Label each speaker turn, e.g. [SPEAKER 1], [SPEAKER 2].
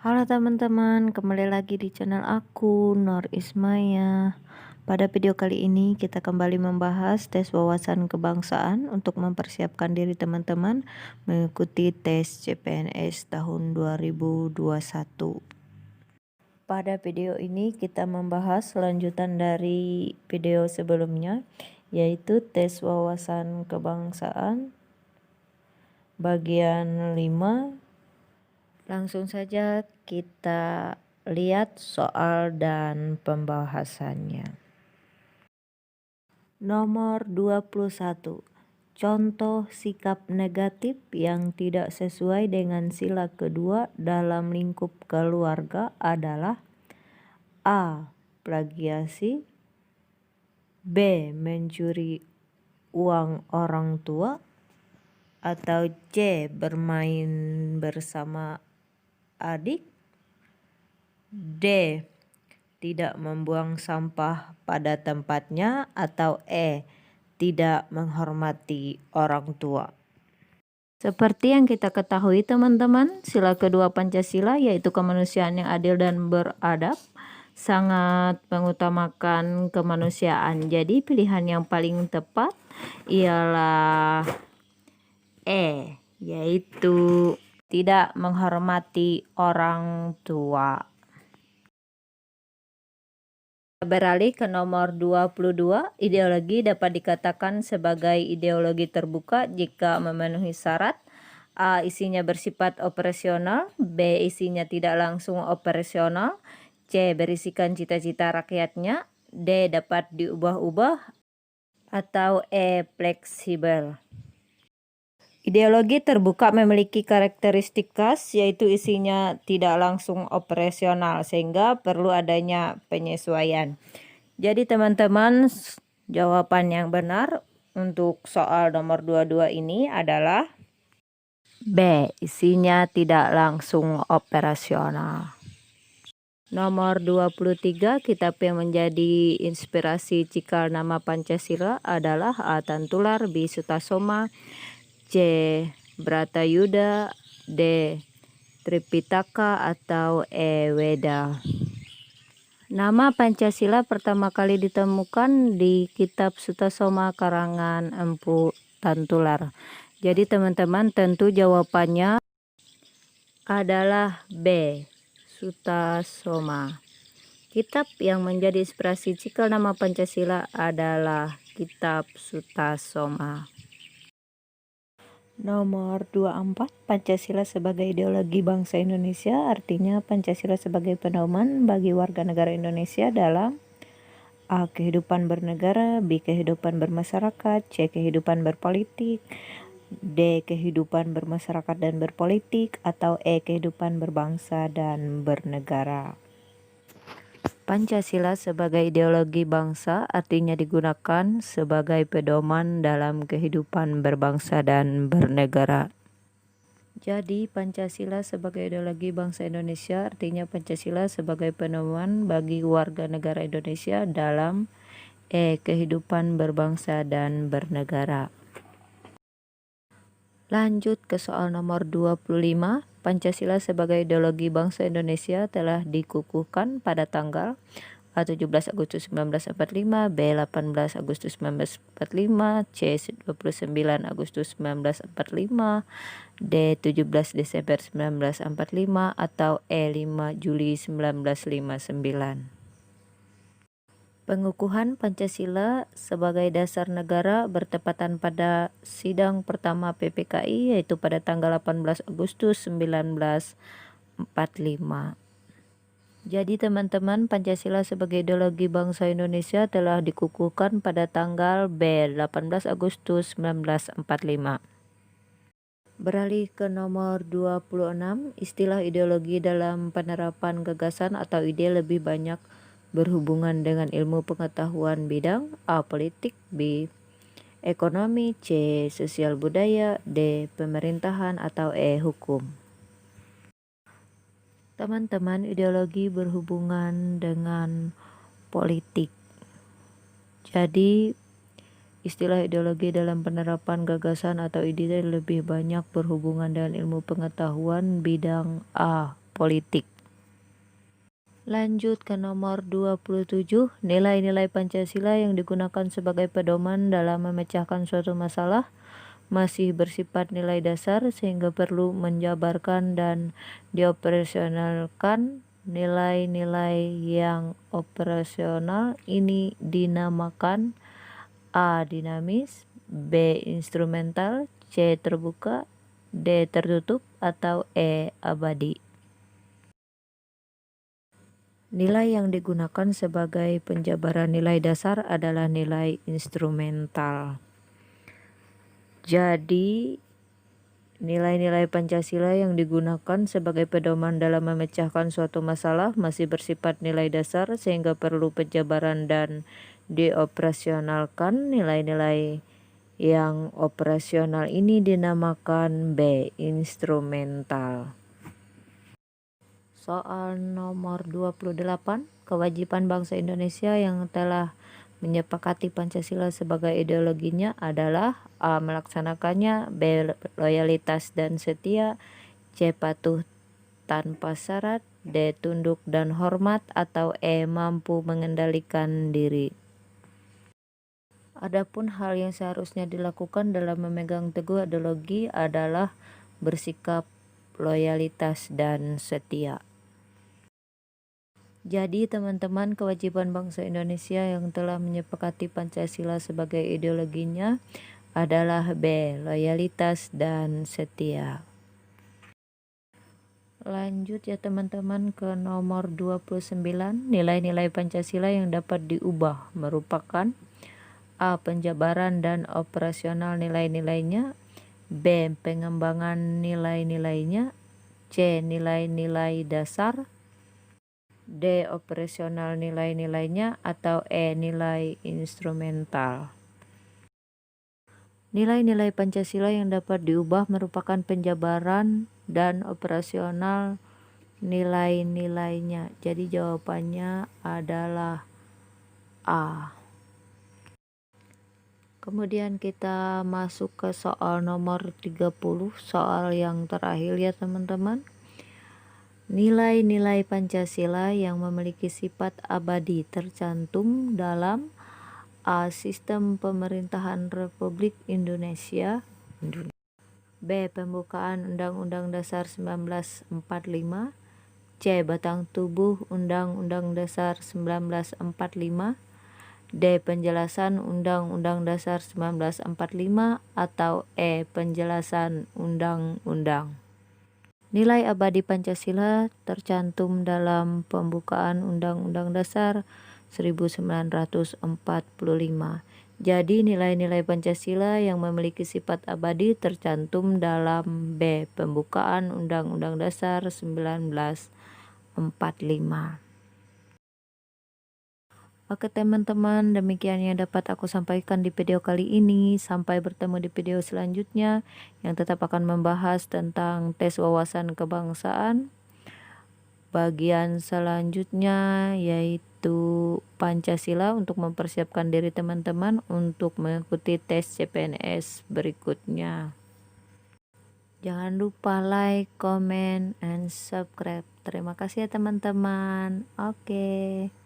[SPEAKER 1] Halo teman-teman, kembali lagi di channel aku, Nur Ismaya. Pada video kali ini kita kembali membahas tes wawasan kebangsaan untuk mempersiapkan diri teman-teman mengikuti tes CPNS tahun 2021. Pada video ini kita membahas lanjutan dari video sebelumnya, yaitu tes wawasan kebangsaan bagian 5. Langsung saja kita lihat soal dan pembahasannya. Nomor 21. Contoh sikap negatif yang tidak sesuai dengan sila kedua dalam lingkup keluarga adalah A. Plagiasi, B. Mencuri uang orang tua, atau C. Bermain bersama adik, D. Tidak membuang sampah pada tempatnya, atau E. Tidak menghormati orang tua. Seperti yang kita ketahui teman-teman, sila kedua Pancasila yaitu kemanusiaan yang adil dan beradab sangat mengutamakan kemanusiaan. Jadi pilihan yang paling tepat ialah E, yaitu tidak menghormati orang tua. Beralih ke nomor 22, ideologi dapat dikatakan sebagai ideologi terbuka jika memenuhi syarat: A. Isinya bersifat operasional, B. Isinya tidak langsung operasional, C. Berisikan cita-cita rakyatnya, D. Dapat diubah-ubah, atau E. Fleksibel. Ideologi terbuka memiliki karakteristik khas, yaitu isinya tidak langsung operasional sehingga perlu adanya penyesuaian. Jadi teman-teman, jawaban yang benar untuk soal nomor 22 ini adalah B. Isinya tidak langsung operasional. Nomor 23, kitab yang menjadi inspirasi cikal nama Pancasila adalah A. Tantular, B. Sutasoma, C. Bratayuda, D. Tripitaka, atau E. Weda. Nama Pancasila pertama kali ditemukan di kitab Sutasoma karangan Empu Tantular. Jadi teman-teman, tentu jawabannya adalah B. Sutasoma. Kitab yang menjadi inspirasi cikal nama Pancasila adalah kitab Sutasoma. Nomor 24, Pancasila sebagai ideologi bangsa Indonesia, artinya Pancasila sebagai pedoman bagi warga negara Indonesia dalam A. Kehidupan bernegara, B. Kehidupan bermasyarakat, C. Kehidupan berpolitik, D. Kehidupan bermasyarakat dan berpolitik, atau E. Kehidupan berbangsa dan bernegara. Pancasila sebagai ideologi bangsa artinya digunakan sebagai pedoman dalam kehidupan berbangsa dan bernegara. Jadi Pancasila sebagai ideologi bangsa Indonesia artinya Pancasila sebagai pedoman bagi warga negara Indonesia dalam E. Kehidupan berbangsa dan bernegara. Lanjut ke soal nomor 25. Pancasila sebagai ideologi bangsa Indonesia telah dikukuhkan pada tanggal A. 17 Agustus 1945, B. 18 Agustus 1945, C. 29 Agustus 1945, D. 17 Desember 1945, atau E. 5 Juli 1959. Pengukuhan Pancasila sebagai dasar negara bertepatan pada sidang pertama PPKI, yaitu pada tanggal 18 Agustus 1945. Jadi teman-teman, Pancasila sebagai ideologi bangsa Indonesia telah dikukuhkan pada tanggal B. 18 Agustus 1945. Beralih ke nomor 26, istilah ideologi dalam penerapan gagasan atau ide lebih banyak berhubungan dengan ilmu pengetahuan bidang A. Politik, B. Ekonomi, C. Sosial budaya, D. Pemerintahan, atau E. Hukum. Teman-teman, ideologi berhubungan dengan politik. Jadi istilah ideologi dalam penerapan gagasan atau ide lebih banyak berhubungan dengan ilmu pengetahuan bidang A. Politik. Lanjut ke nomor 27, nilai-nilai Pancasila yang digunakan sebagai pedoman dalam memecahkan suatu masalah masih bersifat nilai dasar sehingga perlu menjabarkan dan dioperasionalkan. Nilai-nilai yang operasional ini dinamakan A. Dinamis, B. Instrumental, C. Terbuka, D. Tertutup, atau E. Abadi. Nilai yang digunakan sebagai penjabaran nilai dasar adalah nilai instrumental. Jadi, nilai-nilai Pancasila yang digunakan sebagai pedoman dalam memecahkan suatu masalah masih bersifat nilai dasar sehingga perlu penjabaran dan dioperasionalkan. Nilai-nilai yang operasional ini dinamakan B. Instrumental. Soal nomor 28, kewajiban bangsa Indonesia yang telah menyepakati Pancasila sebagai ideologinya adalah A. Melaksanakannya, B. Loyalitas dan setia, C. Patuh tanpa syarat, D. Tunduk dan hormat, atau E. Mampu mengendalikan diri. Adapun hal yang seharusnya dilakukan dalam memegang teguh ideologi adalah bersikap loyalitas dan setia. Jadi teman-teman, kewajiban bangsa Indonesia yang telah menyepakati Pancasila sebagai ideologinya adalah B. Loyalitas dan setia. Lanjut ya teman-teman ke nomor 29, nilai-nilai Pancasila yang dapat diubah merupakan A. Penjabaran dan operasional nilai-nilainya, B. Pengembangan nilai-nilainya, C. Nilai-nilai dasar, D. Operasional nilai-nilainya, atau E. Nilai instrumental. Nilai-nilai Pancasila yang dapat diubah merupakan penjabaran dan operasional nilai-nilainya. Jadi jawabannya adalah A. Kemudian kita masuk ke soal nomor 30, soal yang terakhir ya teman-teman. Nilai-nilai Pancasila yang memiliki sifat abadi tercantum dalam A. Sistem pemerintahan Republik Indonesia, B. Pembukaan Undang-Undang Dasar 1945, C. Batang tubuh Undang-Undang Dasar 1945, D. Penjelasan Undang-Undang Dasar 1945, atau E. Penjelasan Undang-Undang. Nilai abadi Pancasila tercantum dalam pembukaan Undang-Undang Dasar 1945. Jadi nilai-nilai Pancasila yang memiliki sifat abadi tercantum dalam B. Pembukaan Undang-Undang Dasar 1945. Oke teman-teman, demikian yang dapat aku sampaikan di video kali ini. Sampai bertemu di video selanjutnya yang tetap akan membahas tentang tes wawasan kebangsaan. Bagian selanjutnya yaitu Pancasila untuk mempersiapkan diri teman-teman untuk mengikuti tes CPNS berikutnya. Jangan lupa like, comment, and subscribe. Terima kasih ya teman-teman. Oke.